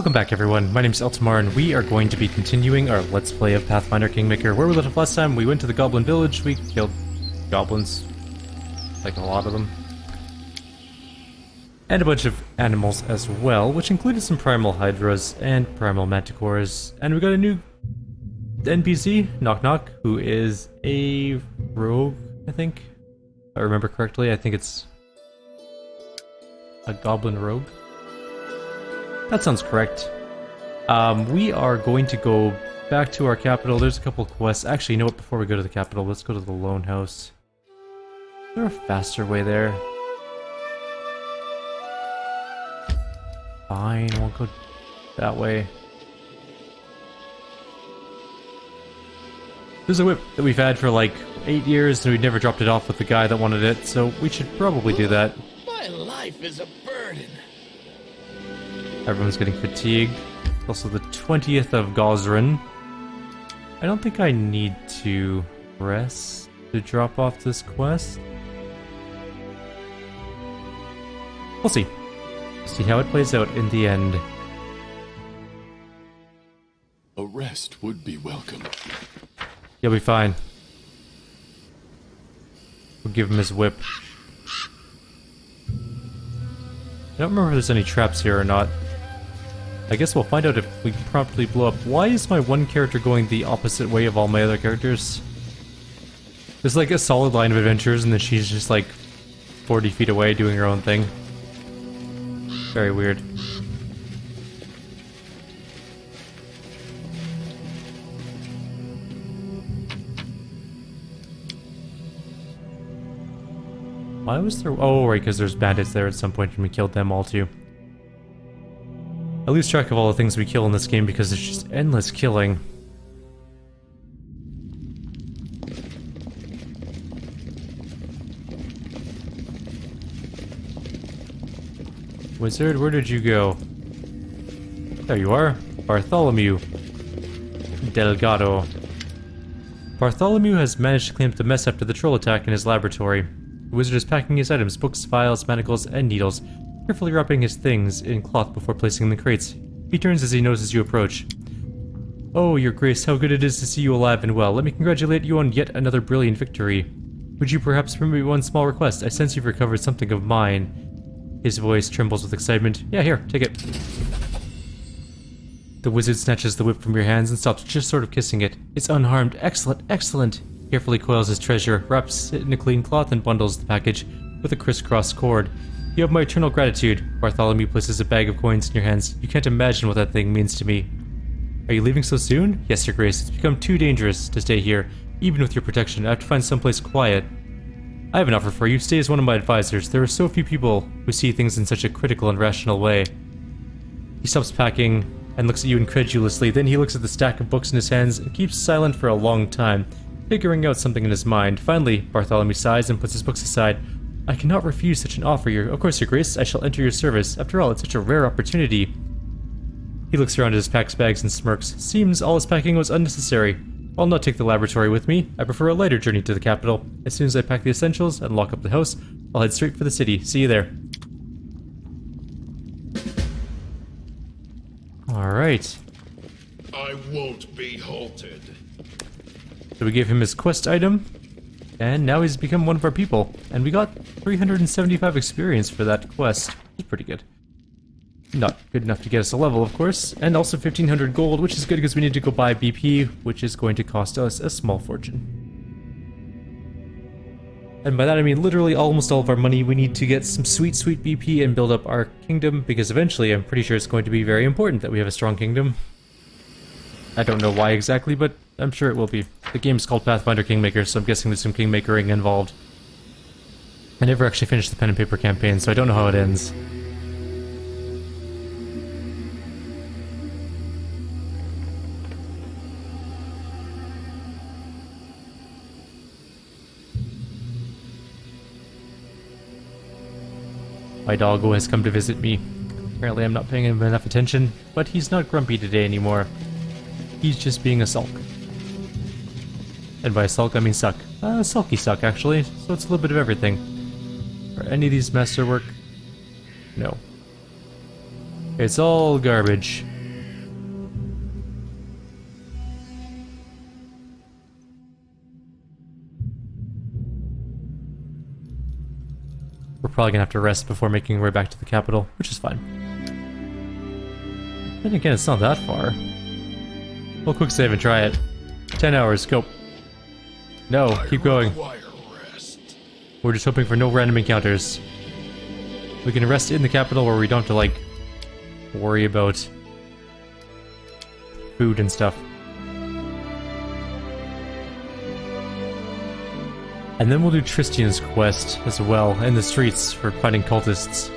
Welcome back everyone, my name is Eltimar and we are going to be continuing our Let's Play of Pathfinder Kingmaker. Where we left off last time, we went to the Goblin Village, we killed goblins, like a lot of them. And a bunch of animals as well, which included some primal hydras and primal manticores. And we got a new NPC, Knock Knock, who is a rogue, I think. If I remember correctly, I think it's a goblin rogue. That sounds correct. We are going to go back to our capital. There's a couple quests. Actually, you know what? Before we go to the capital, let's go to the Lone House. Is there a faster way there? Fine, we'll go that way. There's a whip that we've had for like 8 years and we've never dropped it off with the guy that wanted it, so we should probably do that. My life is a burden. Everyone's getting fatigued. Also the 20th of Gosrin. I don't think I need to rest to drop off this quest. We'll see. See how it plays out in the end. A rest would be welcome. You'll be fine. We'll give him his whip. I don't remember if there's any traps here or not. I guess we'll find out if we can promptly blow up. Why is my one character going the opposite way of all my other characters? There's like a solid line of adventures and then she's just like 40 feet away doing her own thing. Very weird. Why was there... Oh, right, because there's bandits there at some point and we killed them all too. I lose track of all the things we kill in this game because it's just endless killing. Wizard, where did you go? There you are. Bartholomew. Delgado. Bartholomew has managed to clean up the mess after the troll attack in his laboratory. The wizard is packing his items, books, files, manacles, and needles, carefully wrapping his things in cloth before placing them in the crates. He turns as he notices you approach. Oh, your grace, how good it is to see you alive and well. Let me congratulate you on yet another brilliant victory. Would you perhaps permit me one small request? I sense you've recovered something of mine. His voice trembles with excitement. Yeah, here, take it. The wizard snatches the whip from your hands and stops, just sort of kissing it. It's unharmed. Excellent, excellent. Carefully coils his treasure, wraps it in a clean cloth, and bundles the package with a crisscross cord. You have my eternal gratitude. Bartholomew places a bag of coins in your hands. You can't imagine what that thing means to me. Are you leaving so soon? Yes, your grace. It's become too dangerous to stay here. Even with your protection, I have to find someplace quiet. I have an offer for you. Stay as one of my advisors. There are so few people who see things in such a critical and rational way. He stops packing and looks at you incredulously. Then he looks at the stack of books in his hands and keeps silent for a long time, figuring out something in his mind. Finally, Bartholomew sighs and puts his books aside. I cannot refuse such an offer. Of course, your grace, I shall enter your service. After all, it's such a rare opportunity. He looks around at his packs bags and smirks. Seems all his packing was unnecessary. I'll not take the laboratory with me. I prefer a lighter journey to the capital. As soon as I pack the essentials and lock up the house, I'll head straight for the city. See you there. Alright. I won't be halted. So we gave him his quest item, and now he's become one of our people. And we got 375 experience for that quest. It's pretty good. Not good enough to get us a level, of course. And also 1500 gold, which is good because we need to go buy BP, which is going to cost us a small fortune. And by that I mean literally almost all of our money. We need to get some sweet, sweet BP and build up our kingdom, because eventually I'm pretty sure it's going to be very important that we have a strong kingdom. I don't know why exactly, but I'm sure it will be. The game's called Pathfinder Kingmaker, so I'm guessing there's some kingmakering involved. I never actually finished the pen and paper campaign, so I don't know how it ends. My doggo has come to visit me. Apparently I'm not paying him enough attention, but he's not grumpy today anymore. He's just being a sulk. And by sulk, I mean suck. Sulky suck, actually, so it's a little bit of everything. Are any of these masterwork? No. It's all garbage. We're probably gonna have to rest before making our way back to the capital, which is fine. Then again, it's not that far. We'll quick save and try it. 10 hours, go. No, keep going. We're just hoping for no random encounters. We can rest in the capital where we don't have to, like, worry about food and stuff. And then we'll do Tristian's quest as well in the streets for fighting cultists.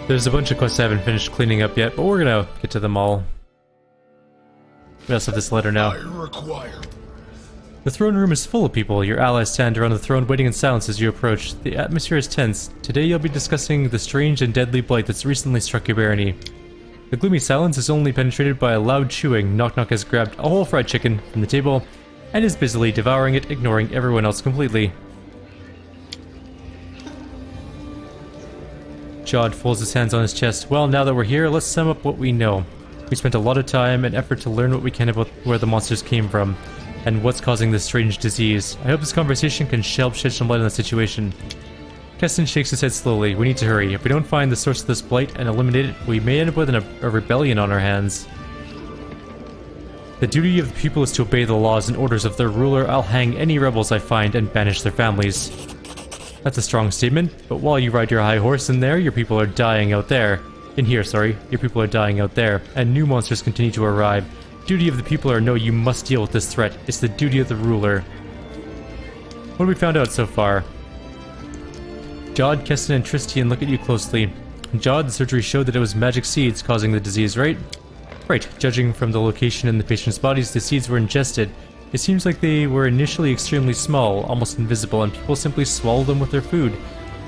There's a bunch of quests I haven't finished cleaning up yet, but we're gonna get to them all. We also have this letter now. The throne room is full of people. Your allies stand around the throne waiting in silence as you approach. The atmosphere is tense. Today you'll be discussing the strange and deadly blight that's recently struck your barony. The gloomy silence is only penetrated by a loud chewing. Knock Knock has grabbed a whole fried chicken from the table and is busily devouring it, ignoring everyone else completely. Jod folds his hands on his chest. Well, now that we're here, let's sum up what we know. We spent a lot of time and effort to learn what we can about where the monsters came from and what's causing this strange disease. I hope this conversation can shed some light on the situation. Keston shakes his head slowly. We need to hurry. If we don't find the source of this blight and eliminate it, we may end up with a rebellion on our hands. The duty of the people is to obey the laws and orders of their ruler. I'll hang any rebels I find and banish their families. That's a strong statement, but while you ride your high horse in there, your people are dying out there. In here, sorry. Your people are dying out there, and new monsters continue to arrive. Duty of the people are no, you must deal with this threat. It's the duty of the ruler. What have we found out so far? Jod, Keston, and Tristian look at you closely. Jod, the surgery showed that it was magic seeds causing the disease, right? Right. Judging from the location in the patient's bodies, the seeds were ingested. It seems like they were initially extremely small, almost invisible, and people simply swallow them with their food.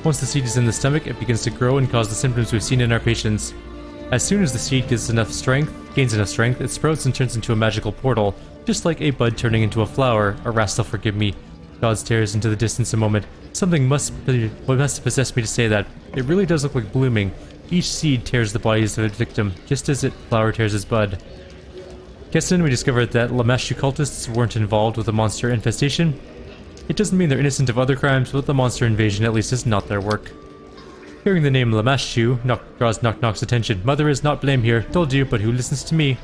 Once the seed is in the stomach, it begins to grow and cause the symptoms we've seen in our patients. As soon as the seed gains enough strength, it sprouts and turns into a magical portal, just like a bud turning into a flower. Arastal, forgive me. God stares into the distance a moment. Something must possess me to say that. It really does look like blooming. Each seed tears the bodies of its victim, just as its flower tears its bud. Keston, we discovered that Lamashu cultists weren't involved with the monster infestation. It doesn't mean they're innocent of other crimes, but the monster invasion at least is not their work. Hearing the name Lamashu draws Knock Knock's attention. Mother is not blame here. Told you, but who listens to me?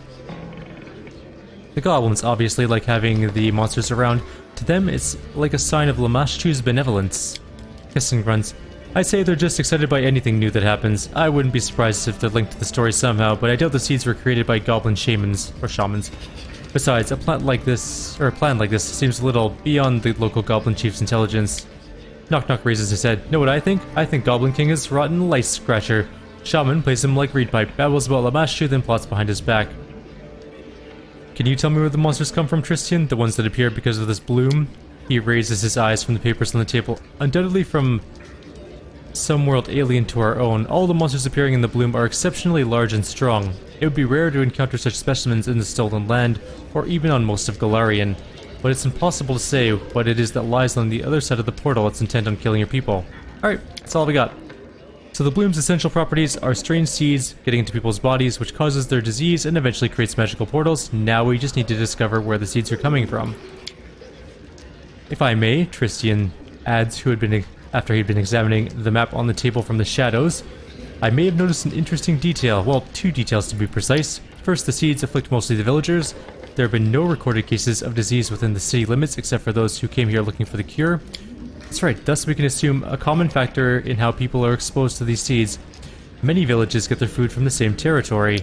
The goblins obviously like having the monsters around. To them, it's like a sign of Lamashu's benevolence. Keston grunts. I'd say they're just excited by anything new that happens. I wouldn't be surprised if they're linked to the story somehow, but I doubt the seeds were created by goblin shamans. Besides, a plan like this seems a little beyond the local goblin chief's intelligence. Knock Knock raises his head. Know what I think? I think Goblin King is rotten lice scratcher. Shaman plays him like reed pipe, babbles about Lamashu, then plots behind his back. Can you tell me where the monsters come from, Tristian? The ones that appear because of this bloom? He raises his eyes from the papers on the table. Undoubtedly from some world alien to our own. All the monsters appearing in the bloom are exceptionally large and strong. It would be rare to encounter such specimens in the Stolen Land, or even on most of Galarian. But it's impossible to say what it is that lies on the other side of the portal that's intent on killing your people. Alright, that's all we got. So the bloom's essential properties are strange seeds getting into people's bodies, which causes their disease and eventually creates magical portals. Now we just need to discover where the seeds are coming from. If I may, Tristian adds, after he'd been examining the map on the table from the shadows, I may have noticed an interesting detail. Well, two details to be precise. First, the seeds afflict mostly the villagers. There have been no recorded cases of disease within the city limits except for those who came here looking for the cure. That's right, thus we can assume a common factor in how people are exposed to these seeds. Many villages get their food from the same territory.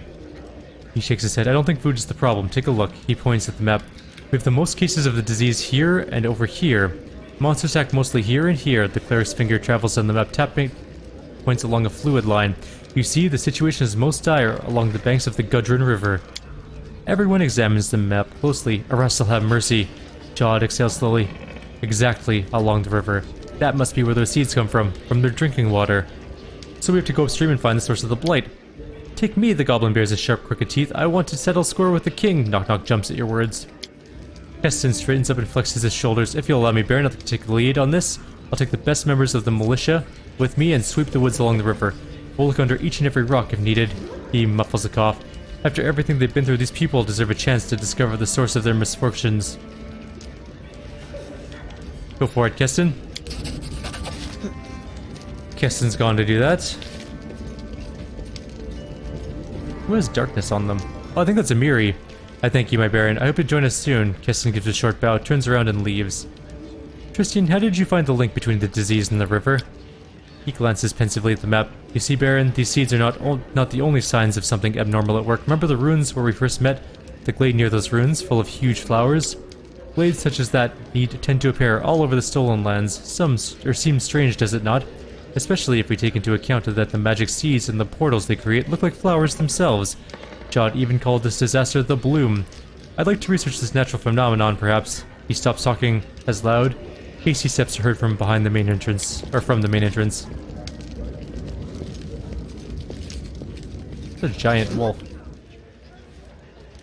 He shakes his head. I don't think food is the problem. Take a look. He points at the map. We have the most cases of the disease here and over here. Monsters act mostly here and here. The cleric's finger travels on the map, tapping points along a fluid line. You see, the situation is most dire along the banks of the Gudrun River. Everyone examines the map closely. Arastal, have mercy. Jod exhales slowly. Exactly along the river. That must be where those seeds come from their drinking water. So we have to go upstream and find the source of the blight. Take me, the goblin bears his sharp, crooked teeth. I want to settle score with the king. Knock Knock jumps at your words. Keston straightens up and flexes his shoulders. If you'll allow me, Baron, I'll take the lead on this. I'll take the best members of the militia with me and sweep the woods along the river. We'll look under each and every rock if needed. He muffles a cough. After everything they've been through, these people deserve a chance to discover the source of their misfortunes. Go for it, Keston. Keston's gone to do that. Who has darkness on them? Oh, I think that's a Miri. I thank you, my Baron. I hope you join us soon. Keston gives a short bow, turns around and leaves. Tristan, how did you find the link between the disease and the river? He glances pensively at the map. You see, Baron, these seeds are not the only signs of something abnormal at work. Remember the ruins where we first met? The glade near those ruins, full of huge flowers? Glades such as that tend to appear all over the stolen lands. Seems strange, does it not? Especially if we take into account that the magic seeds and the portals they create look like flowers themselves. Jod even called this disaster the Bloom. I'd like to research this natural phenomenon, perhaps. He stops talking as loud. Hasty steps are heard from behind the main entrance, or from the main entrance. It's a giant wolf.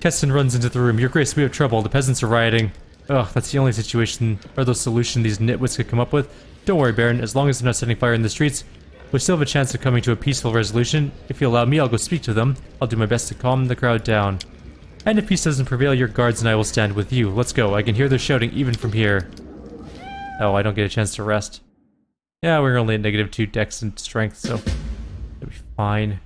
Keston runs into the room. Your Grace, we have trouble. The peasants are rioting. Ugh, that's the only situation, or the solution these nitwits could come up with. Don't worry, Baron, as long as they're not setting fire in the streets, we still have a chance of coming to a peaceful resolution. If you allow me, I'll go speak to them. I'll do my best to calm the crowd down. And if peace doesn't prevail, your guards and I will stand with you. Let's go. I can hear their shouting even from here. Oh, I don't get a chance to rest. Yeah, we're only at -2 dex and strength, so it'll be fine.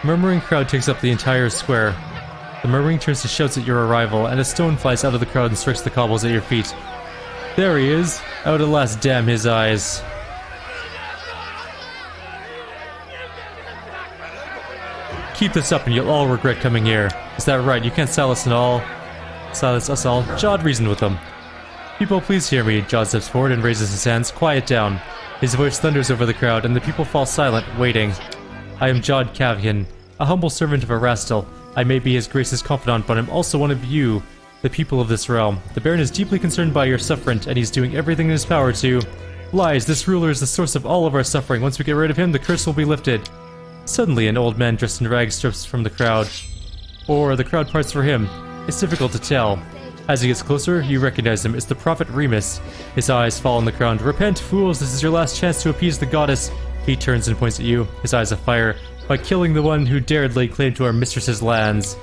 The murmuring crowd takes up the entire square. The murmuring turns to shouts at your arrival, and a stone flies out of the crowd and strikes the cobbles at your feet. There he is! Out at last, damn his eyes. Keep this up and you'll all regret coming here. Is that right? You can't silence us all. Jod reasoned with them. People, please hear me. Jod steps forward and raises his hands. Quiet down. His voice thunders over the crowd, and the people fall silent, waiting. I am Jod Cavian, a humble servant of Erastil. I may be his Grace's confidant, but I'm also one of you, the people of this realm. The Baron is deeply concerned by your suffering, and he's doing everything in his power to... Lies, this ruler is the source of all of our suffering. Once we get rid of him, the curse will be lifted. Suddenly, an old man dressed in rags steps from the crowd. Or the crowd parts for him. It's difficult to tell. As he gets closer, you recognize him. It's the Prophet Remus. His eyes fall on the ground. Repent, fools, this is your last chance to appease the goddess. He turns and points at you, his eyes afire, by killing the one who dared lay claim to our mistress's lands.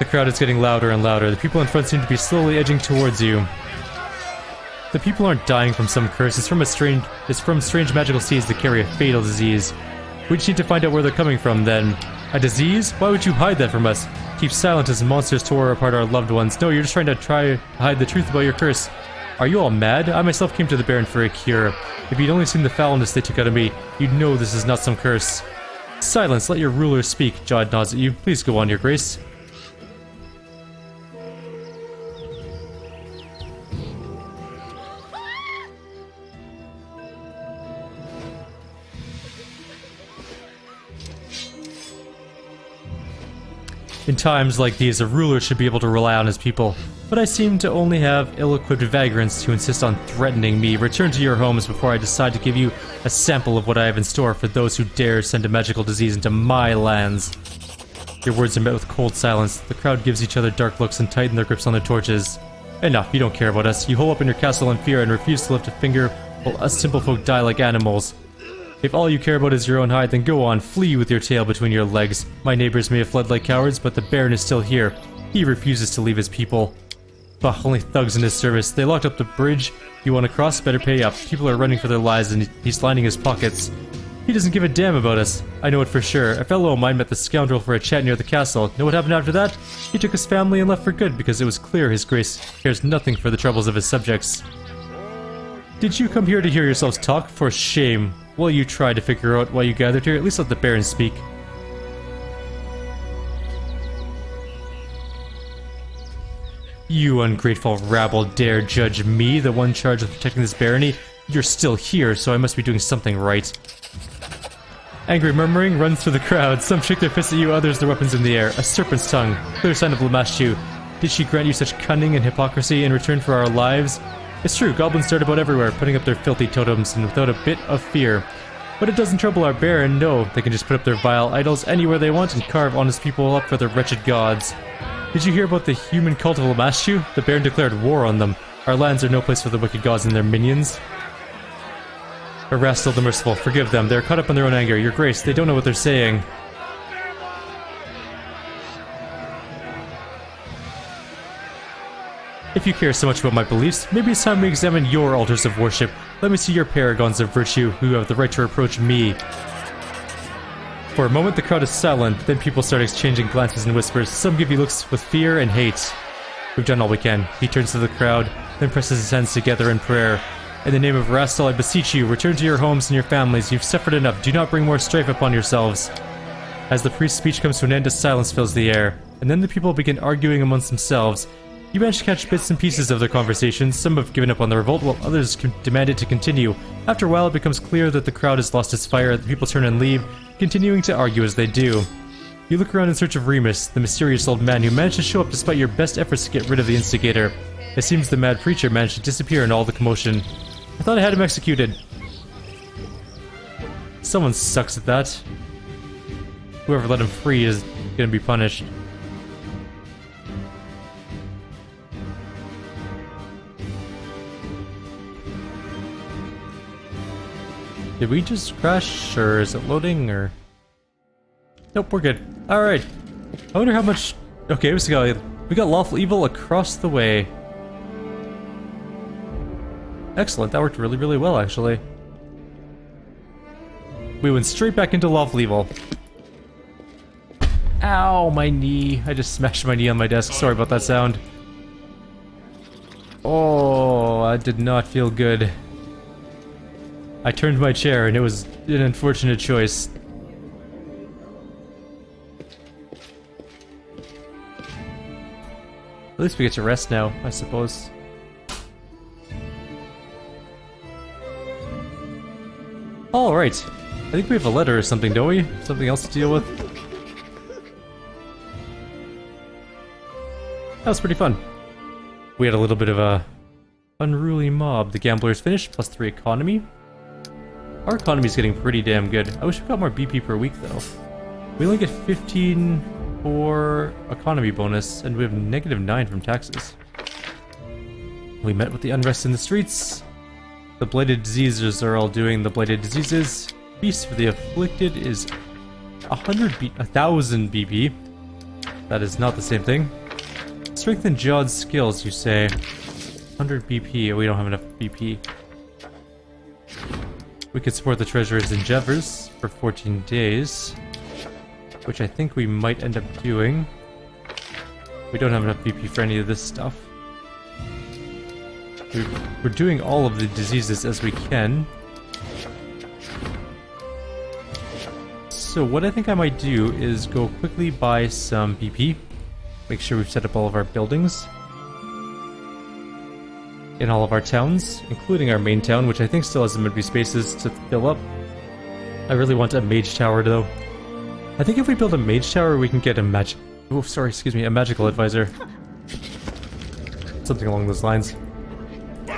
The crowd is getting louder and louder. The people in front seem to be slowly edging towards you. The people aren't dying from some curse. It's from strange magical seeds that carry a fatal disease. We just need to find out where they're coming from, then. A disease? Why would you hide that from us? Keep silent as monsters tore apart our loved ones. No, you're just trying to hide the truth about your curse. Are you all mad? I myself came to the Baron for a cure. If you'd only seen the foulness they took out of me, you'd know this is not some curse. Silence, let your ruler speak. Jod nods at you. Please go on, your grace. In times like these, a ruler should be able to rely on his people. But I seem to only have ill-equipped vagrants who insist on threatening me. Return to your homes before I decide to give you a sample of what I have in store for those who dare send a magical disease into my lands. Your words are met with cold silence. The crowd gives each other dark looks and tighten their grips on their torches. Enough, you don't care about us. You hole up in your castle in fear and refuse to lift a finger while us simple folk die like animals. If all you care about is your own hide, then go on, flee with your tail between your legs. My neighbors may have fled like cowards, but the Baron is still here. He refuses to leave his people. Bah, only thugs in his service. They locked up the bridge. You want to cross? Better pay up. People are running for their lives and he's lining his pockets. He doesn't give a damn about us. I know it for sure. A fellow of mine met the scoundrel for a chat near the castle. Know what happened after that? He took his family and left for good because it was clear his grace cares nothing for the troubles of his subjects. Did you come here to hear yourselves talk? For shame. While you try to figure out why you gathered here, at least let the Baron speak. You ungrateful rabble dare judge me, the one charged with protecting this barony? You're still here, so I must be doing something right. Angry murmuring runs through the crowd. Some shake their fists at you, others their weapons in the air. A serpent's tongue. Clear sign of Lamashu. Did she grant you such cunning and hypocrisy in return for our lives? It's true, goblins dart about everywhere, putting up their filthy totems and without a bit of fear. But it doesn't trouble our Baron, no. They can just put up their vile idols anywhere they want and carve honest people up for their wretched gods. Did you hear about the human cult of Lamashu? The Baron declared war on them. Our lands are no place for the wicked gods and their minions. Erastil the Merciful, forgive them. They're caught up in their own anger. Your Grace, they don't know what they're saying. If you care so much about my beliefs, maybe it's time we examine your altars of worship. Let me see your paragons of virtue who have the right to reproach me. For a moment, the crowd is silent, then people start exchanging glances and whispers. Some give you looks with fear and hate. We've done all we can. He turns to the crowd, then presses his hands together in prayer. In the name of Erastil, I beseech you, return to your homes and your families. You've suffered enough. Do not bring more strife upon yourselves. As the priest's speech comes to an end, a silence fills the air, and then the people begin arguing amongst themselves. You manage to catch bits and pieces of their conversations. Some have given up on the revolt, while others demand it to continue. After a while, it becomes clear that the crowd has lost its fire. The people turn and leave, continuing to argue as they do. You look around in search of Remus, the mysterious old man who managed to show up despite your best efforts to get rid of the instigator. It seems the mad preacher managed to disappear in all the commotion. I thought I had him executed. Someone sucks at that. Whoever let him free is gonna be punished. Did we just crash, or is it loading, or... Nope, we're good. Alright. I wonder how much... Okay, we got Lawful Evil across the way. Excellent, that worked really, really well, actually. We went straight back into Lawful Evil. Ow, my knee. I just smashed my knee on my desk. Sorry about that sound. Oh, that did not feel good. I turned my chair and it was an unfortunate choice. At least we get to rest now, I suppose. Alright. I think we have a letter or something, don't we? Something else to deal with? That was pretty fun. We had a little bit of a unruly mob. The gambler is finished, +3 economy. Our economy's getting pretty damn good. I wish we got more BP per week, though. We only get 15 for economy bonus, and we have -9 from taxes. We met with the unrest in the streets. The blighted diseases are all doing the blighted diseases. Feast for the afflicted is 1,000 BP. That is not the same thing. Strengthen Jod's skills, you say. 100 BP. We don't have enough BP. We could support the treasurer's endeavors for 14 days, which I think we might end up doing. We don't have enough BP for any of this stuff. We're doing all of the diseases as we can. So what I think I might do is go quickly buy some BP. Make sure we've set up all of our buildings in all of our towns, including our main town, which I think still has some empty spaces to fill up. I really want a mage tower, though. I think if we build a mage tower, we can get a magical advisor. Something along those lines.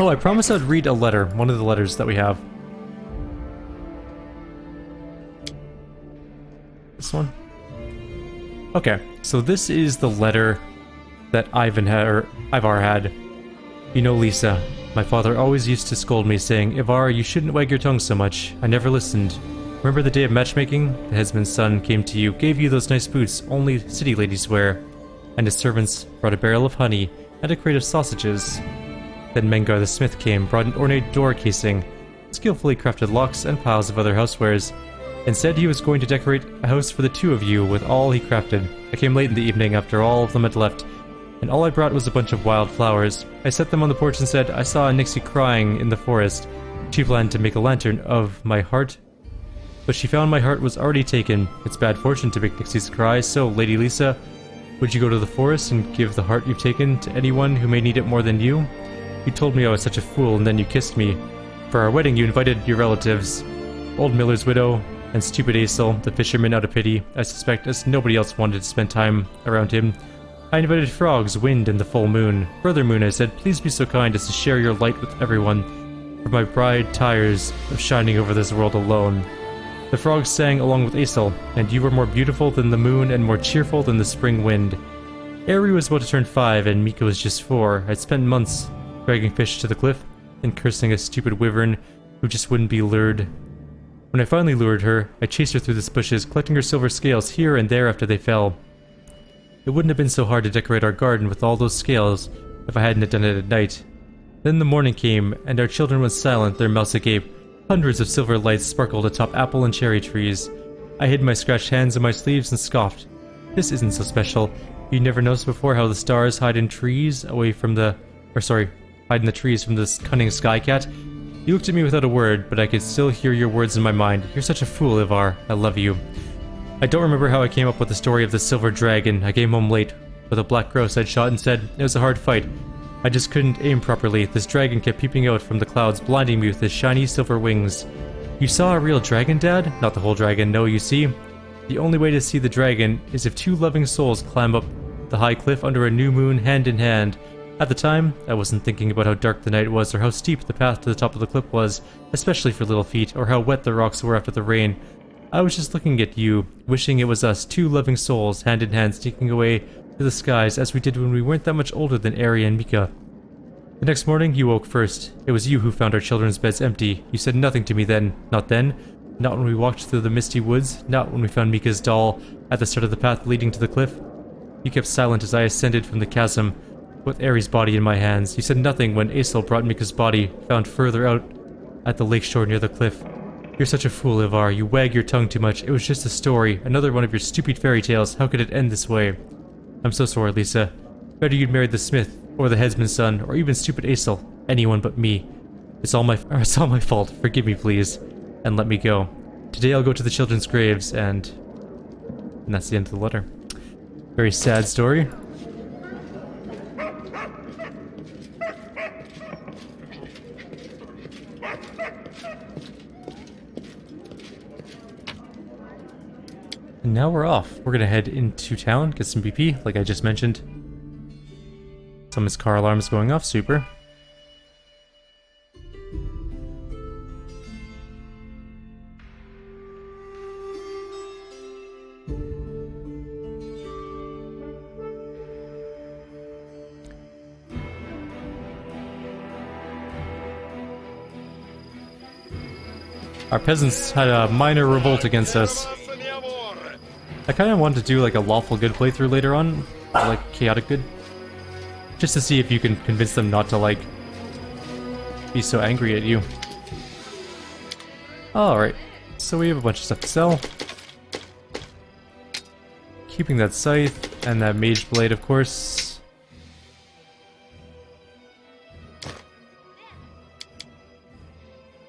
Oh, I promised I'd read a letter, one of the letters that we have. This one? Okay, so this is the letter that Ivar had. You know, Lisa, my father always used to scold me, saying, Ivar, you shouldn't wag your tongue so much. I never listened. Remember the day of matchmaking? The headsman's son came to you, gave you those nice boots only city ladies wear, and his servants brought a barrel of honey and a crate of sausages. Then Mengar the smith came, brought an ornate door casing, skillfully crafted locks, and piles of other housewares, and said he was going to decorate a house for the two of you with all he crafted. I came late in the evening after all of them had left, and all I brought was a bunch of wild flowers. I set them on the porch and said, I saw a Nixie crying in the forest. She planned to make a lantern of my heart, but she found my heart was already taken. It's bad fortune to make Nixies cry, so, Lady Lisa, would you go to the forest and give the heart you've taken to anyone who may need it more than you? You told me I was such a fool, and then you kissed me. For our wedding, you invited your relatives. Old Miller's widow, and stupid Aesel, the fisherman, out of pity, I suspect, as nobody else wanted to spend time around him. I invited frogs, wind, and the full moon. Brother Moon, I said, please be so kind as to share your light with everyone, for my bride tires of shining over this world alone. The frogs sang along with Aesel, and you were more beautiful than the moon and more cheerful than the spring wind. Ari was about to turn 5 and Mika was just 4. I'd spent months dragging fish to the cliff and cursing a stupid wyvern who just wouldn't be lured. When I finally lured her, I chased her through the bushes, collecting her silver scales here and there after they fell. It wouldn't have been so hard to decorate our garden with all those scales if I hadn't done it at night. Then the morning came, and our children went silent, their mouths agape. Hundreds of silver lights sparkled atop apple and cherry trees. I hid my scratched hands in my sleeves and scoffed. This isn't so special. You never noticed before how the stars hide in trees away from the... hide in the trees from this cunning sky cat? You looked at me without a word, but I could still hear your words in my mind. You're such a fool, Ivar. I love you. I don't remember how I came up with the story of the silver dragon. I came home late with a black grouse I'd shot and said it was a hard fight. I just couldn't aim properly. This dragon kept peeping out from the clouds, blinding me with his shiny silver wings. You saw a real dragon, Dad? Not the whole dragon, no, you see? The only way to see the dragon is if two loving souls climb up the high cliff under a new moon hand in hand. At the time, I wasn't thinking about how dark the night was or how steep the path to the top of the cliff was, especially for little feet, or how wet the rocks were after the rain. I was just looking at you, wishing it was us, two loving souls, hand in hand, sneaking away to the skies as we did when we weren't that much older than Ari and Mika. The next morning, you woke first. It was you who found our children's beds empty. You said nothing to me then. Not then. Not when we walked through the misty woods. Not when we found Mika's doll at the start of the path leading to the cliff. You kept silent as I ascended from the chasm with Ari's body in my hands. You said nothing when Aesel brought Mika's body, found further out at the lakeshore near the cliff. You're such a fool, Ivar. You wag your tongue too much. It was just a story. Another one of your stupid fairy tales. How could it end this way? I'm so sorry, Lisa. Better you'd married the smith, or the headsman's son, or even stupid Aesel. Anyone but me. It's all my fault. Forgive me, please. And let me go. Today I'll go to the children's graves, and that's the end of the letter. Very sad story. And now we're off. We're gonna head into town, get some BP, like I just mentioned. Some of his car alarms going off, super. Our peasants had a minor revolt against us. I kind of wanted to do like a lawful good playthrough later on, or like chaotic good, just to see if you can convince them not to like be so angry at you. Alright, so we have a bunch of stuff to sell. Keeping that scythe and that mage blade, of course.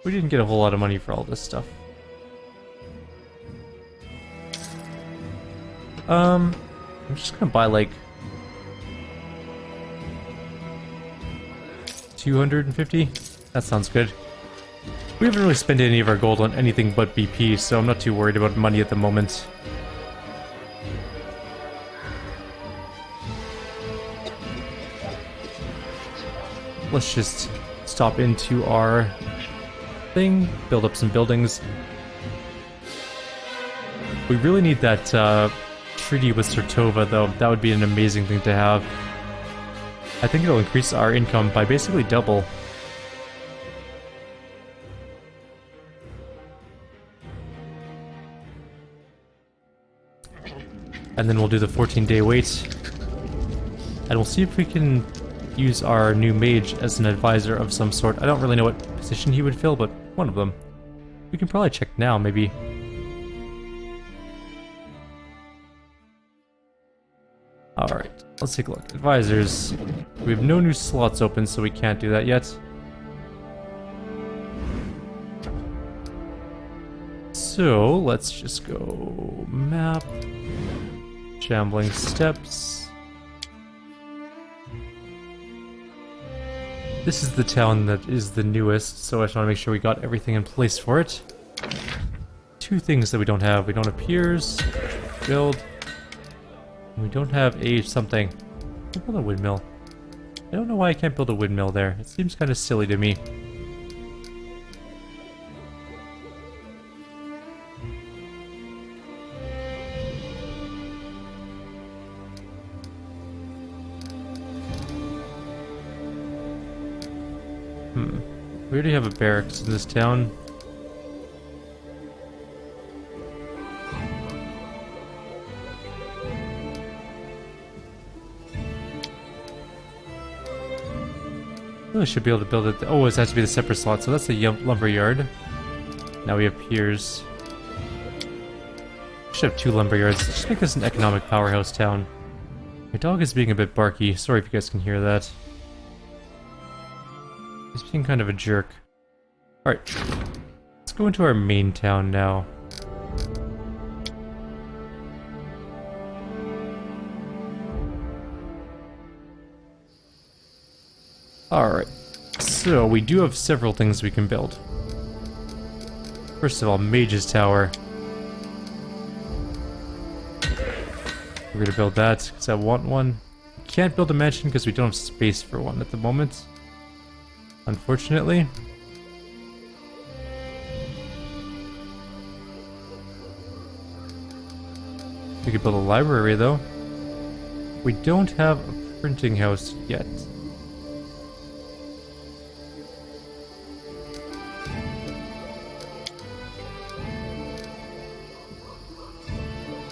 We didn't get a whole lot of money for all this stuff. I'm just gonna buy like 250. That sounds good. We haven't really spent any of our gold on anything but BP, so I'm not too worried about money at the moment. Let's just stop into our thing, build up some buildings. We really need that treaty with Sertova, though. That would be an amazing thing to have. I think it'll increase our income by basically double. And then we'll do the 14-day wait. And we'll see if we can use our new mage as an advisor of some sort. I don't really know what position he would fill, but one of them. We can probably check now, maybe. Alright, let's take a look. Advisors. We have no new slots open, so we can't do that yet. So, let's just go map. Shambling Steps. This is the town that is the newest, so I just want to make sure we got everything in place for it. Two things that we don't have. We don't have piers. Build. We don't have a something. We'll build a windmill. I don't know why I can't build a windmill there. It seems kind of silly to me. We already have a barracks in this town. Oh, I should be able to build it. Oh, it has to be the separate slot, so that's the lumber yard. Now we have piers. We should have 2 lumber yards. Just make this an economic powerhouse town. My dog is being a bit barky. Sorry if you guys can hear that. He's being kind of a jerk. Alright. Let's go into our main town now. Alright. So, we do have several things we can build. First of all, Mage's Tower. We're gonna build that, because I want one. We can't build a mansion because we don't have space for one at the moment. Unfortunately. We could build a library, though. We don't have a printing house yet.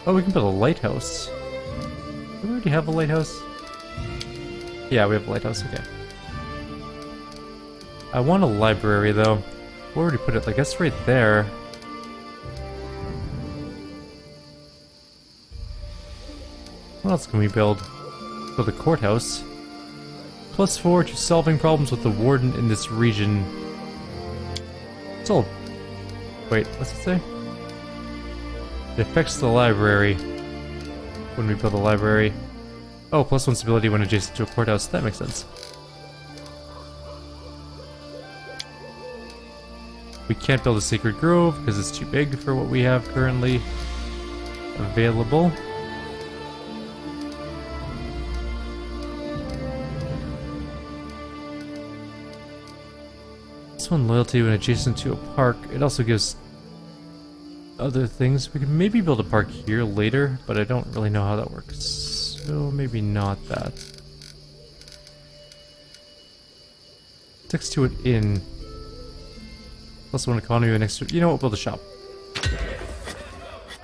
Oh, we can build a lighthouse. Do we already have a lighthouse? Yeah, we have a lighthouse, okay. I want a library, though. Where would we put it? I guess right there. What else can we build? Build a courthouse. +4 to solving problems with the warden in this region. It's all... Wait, what's it say? It affects the library when we build a library. Oh, +1 stability when adjacent to a courthouse. That makes sense. We can't build a sacred grove because it's too big for what we have currently available. This one, loyalty when adjacent to a park. It also gives other things. We could maybe build a park here later, but I don't really know how that works. So maybe not that. Next to an inn. +1 economy and extra. You know what? Build a shop.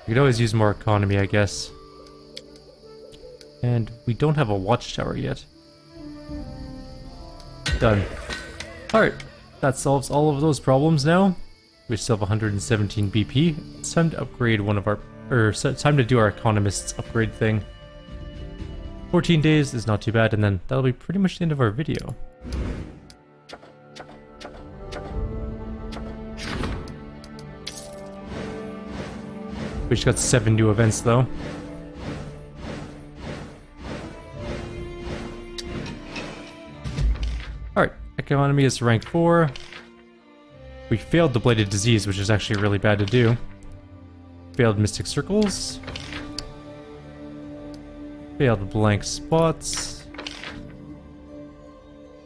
We could always use more economy, I guess. And we don't have a watchtower yet. Done. Alright. That solves all of those problems now. We still have 117 BP. It's time to upgrade one of our... time to do our economist's upgrade thing. 14 days is not too bad, and then that'll be pretty much the end of our video. We just got 7 new events, though. Alright, economy is rank 4. We failed the Bladed Disease, which is actually really bad to do. Failed Mystic Circles. Failed Blank Spots.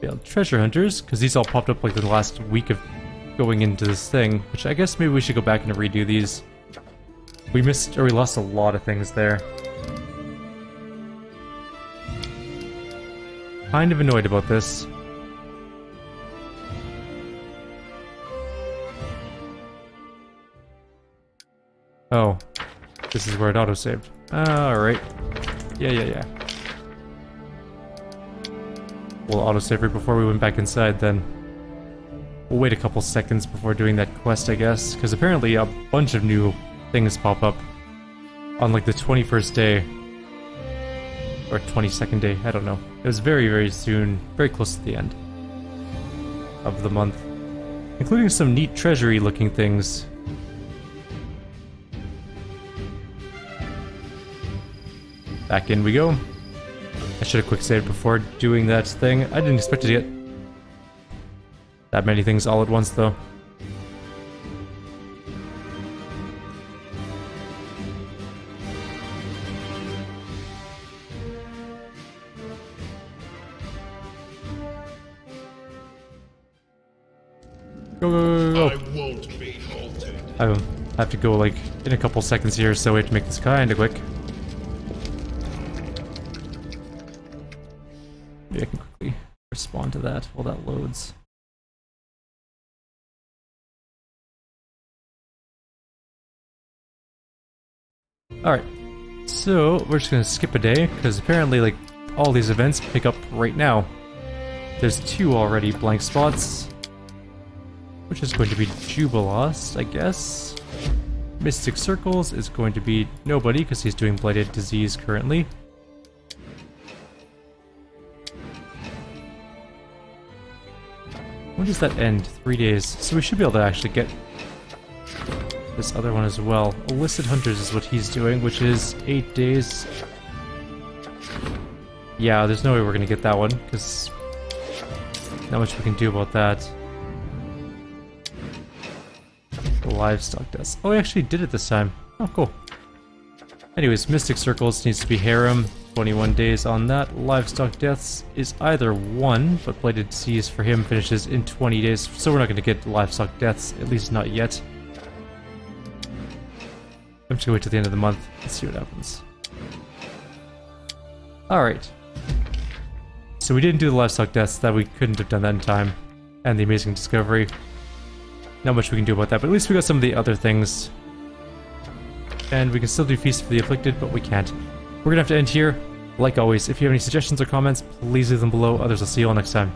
Failed Treasure Hunters, because these all popped up like the last week of going into this thing, which I guess maybe we should go back and redo these. We missed, or we lost a lot of things there. Kind of annoyed about this. Oh, this is where it autosaved. Alright. Yeah. We'll autosave it before we went back inside then. We'll wait a couple seconds before doing that quest, I guess, because apparently a bunch of new things pop up on like the 21st day. Or 22nd day, I don't know. It was very, very soon, very close to the end of the month. Including some neat treasury looking things. Back in we go. I should have quick saved before doing that thing. I didn't expect to get that many things all at once, though. Go. I won't be halted. I have to go like in a couple seconds here, so we have to make this kinda quick. Maybe I can quickly respond to that while that loads. Alright, so we're just gonna skip a day, because apparently, like, all these events pick up right now. There's 2 already blank spots, which is going to be Jubilos, I guess. Mystic Circles is going to be nobody, because he's doing Blighted Disease currently. When does that end? 3 days. So we should be able to actually get this other one as well. Illicit Hunters is what he's doing, which is 8 days. Yeah, there's no way we're gonna get that one, because not much we can do about that. The livestock deaths. Oh, we actually did it this time. Oh, cool. Anyways, Mystic Circles needs to be Harem. 21 days on that. Livestock deaths is either 1, but Blighted Disease for him finishes in 20 days, so we're not going to get livestock deaths, at least not yet. I'm just going to wait till the end of the month and see what happens. Alright. So we didn't do the livestock deaths, that we couldn't have done that in time. And the amazing discovery. Not much we can do about that, but at least we got some of the other things. And we can still do Feast for the Afflicted, but we can't. We're gonna have to end here. Like always, if you have any suggestions or comments, please leave them below. Others, I'll see you all next time.